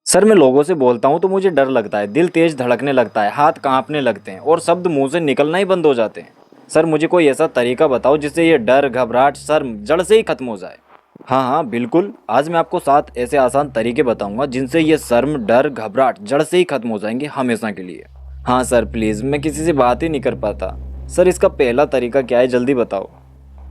Sir मैं लोगों से बोलता हूँ तो मुझे डर लगता है, दिल तेज धड़कने लगता है, हाथ कांपने लगते हैं और शब्द मुंह से निकलना ही बंद हो जाते हैं। सर मुझे कोई ऐसा तरीका बताओ जिससे ये डर, घबराहट, शर्म जड़ से ही खत्म हो जाए। हाँ हाँ बिल्कुल, आज मैं आपको 7 ऐसे आसान तरीके बताऊंगा जिनसे ये शर्म, डर, घबराहट जड़ से ही खत्म हो जाएंगे हमेशा के लिए। हाँ सर प्लीज़, मैं किसी से बात ही नहीं कर पाता। सर इसका पहला तरीका क्या है, जल्दी बताओ।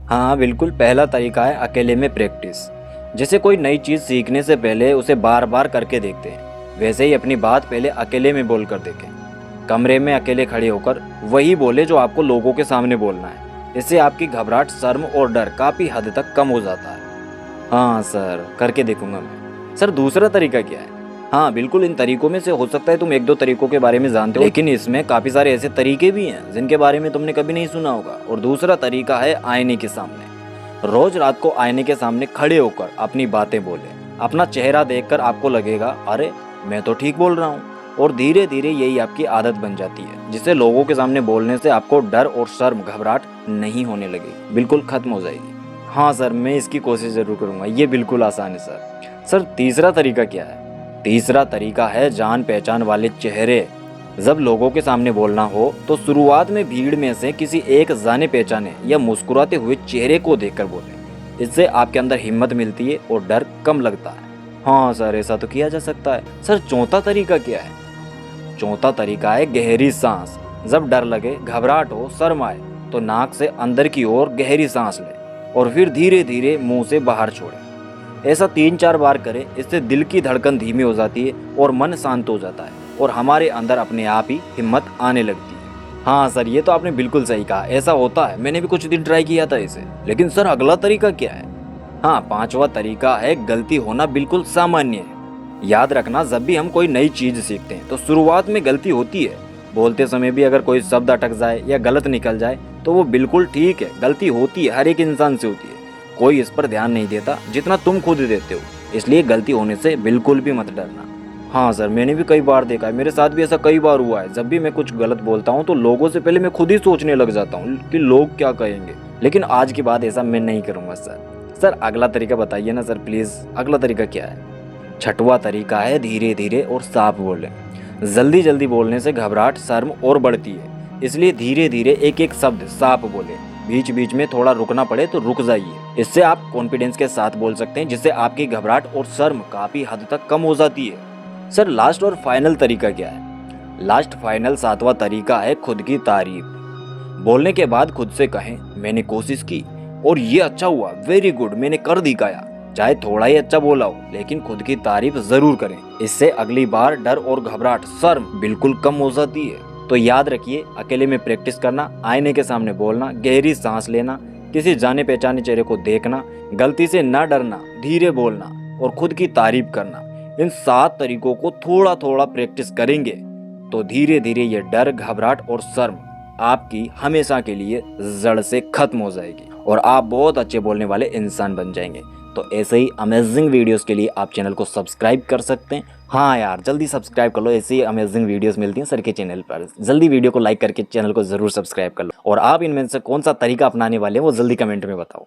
हाँ हाँ बिल्कुल, पहला तरीका है अकेले में प्रैक्टिस। जैसे कोई नई चीज़ सीखने से पहले उसे बार बार करके देखते हैं, वैसे ही अपनी बात पहले अकेले में बोल कर देखें। कमरे में अकेले खड़े होकर वही बोले जो आपको लोगों के सामने बोलना है। इससे आपकी घबराहट, शर्म और डर काफ़ी हद तक कम हो जाता है। हाँ सर, करके देखूंगा मैं। सर दूसरा तरीका क्या है? हाँ बिल्कुल, इन तरीकों में से हो सकता है तुम 1-2 तरीकों के बारे में जानते हो, लेकिन इसमें काफ़ी सारे ऐसे तरीके भी हैं जिनके बारे में तुमने कभी नहीं सुना होगा। और दूसरा तरीका है आईने के सामने। रोज रात को आईने के सामने खड़े होकर अपनी बातें बोले। अपना चेहरा देखकर आपको लगेगा अरे मैं तो ठीक बोल रहा हूँ, और धीरे धीरे यही आपकी आदत बन जाती है, जिससे लोगों के सामने बोलने से आपको डर और शर्म, घबराहट नहीं होने लगेगी, बिल्कुल खत्म हो जाएगी। हाँ सर, मैं इसकी कोशिश जरूर करूँगा, ये बिल्कुल आसान है सर। सर तीसरा तरीका क्या है? तीसरा तरीका है जान पहचान वाले चेहरे। जब लोगों के सामने बोलना हो तो शुरुआत में भीड़ में से किसी एक जाने पहचाने या मुस्कुराते हुए चेहरे को देखकर बोलें। इससे आपके अंदर हिम्मत मिलती है और डर कम लगता है। हाँ सर, ऐसा तो किया जा सकता है। सर चौथा तरीका क्या है? चौथा तरीका है गहरी सांस। जब डर लगे, घबराहट हो, शर्म आए तो नाक से अंदर की ओर गहरी सांस लें और फिर धीरे धीरे मुंह से बाहर छोड़ें। ऐसा 3-4 बार करें। इससे दिल की धड़कन धीमी हो जाती है और मन शांत हो जाता है और हमारे अंदर अपने आप ही हिम्मत आने लगती है। हाँ सर, ये तो आपने बिल्कुल सही कहा, ऐसा होता है। मैंने भी कुछ दिन ट्राई किया था इसे। लेकिन सर अगला तरीका क्या है? हाँ, पांचवा तरीका है गलती होना बिल्कुल सामान्य है। याद रखना, जब भी हम कोई नई चीज सीखते हैं तो शुरुआत में गलती होती है। बोलते समय भी अगर कोई शब्द अटक जाए या गलत निकल जाए तो वो बिल्कुल ठीक है, गलती होती है, हर एक इंसान से होती है। कोई इस पर ध्यान नहीं देता जितना तुम खुद देते हो, इसलिए गलती होने से बिल्कुल भी मत डरना। हाँ सर, मैंने भी कई बार देखा है, मेरे साथ भी ऐसा कई बार हुआ है। जब भी मैं कुछ गलत बोलता हूँ तो लोगों से पहले मैं खुद ही सोचने लग जाता हूँ कि लोग क्या कहेंगे, लेकिन आज के बाद ऐसा मैं नहीं करूँगा सर अगला तरीका बताइए ना सर प्लीज़, अगला तरीका क्या है? छठवां तरीका है धीरे धीरे और साफ बोलें। जल्दी जल्दी बोलने से घबराहट, शर्म और बढ़ती है, इसलिए धीरे धीरे एक एक शब्द साफ बोलें। बीच बीच में थोड़ा रुकना पड़े तो रुक जाइए। इससे आप कॉन्फिडेंस के साथ बोल सकते हैं, जिससे आपकी घबराहट और शर्म काफ़ी हद तक कम हो जाती है। सर लास्ट और फाइनल तरीका क्या है? लास्ट फाइनल सातवां तरीका है खुद की तारीफ। बोलने के बाद खुद से कहें मैंने कोशिश की और ये अच्छा हुआ, वेरी गुड, मैंने कर दिखाया। चाहे थोड़ा ही अच्छा बोला हो, लेकिन खुद की तारीफ जरूर करें। इससे अगली बार डर और घबराहट, शर्म बिल्कुल कम हो जाती है। तो याद रखिए, अकेले में प्रैक्टिस करना, आईने के सामने बोलना, गहरी सांस लेना, किसी जाने पहचाने चेहरे को देखना, गलती से ना डरना, धीरे बोलना और खुद की तारीफ करना। इन 7 तरीकों को थोड़ा थोड़ा प्रैक्टिस करेंगे तो धीरे धीरे ये डर, घबराहट और शर्म आपकी हमेशा के लिए जड़ से खत्म हो जाएगी और आप बहुत अच्छे बोलने वाले इंसान बन जाएंगे। तो ऐसे ही अमेजिंग वीडियोस के लिए आप चैनल को सब्सक्राइब कर सकते हैं। हाँ यार, जल्दी सब्सक्राइब कर लो, ऐसे ही अमेजिंग वीडियोस मिलती हैं सर के चैनल पर। जल्दी वीडियो को लाइक करके चैनल को ज़रूर सब्सक्राइब कर लो। और आप इनमें से कौन सा तरीका अपनाने वाले हैं वो जल्दी कमेंट में बताओ।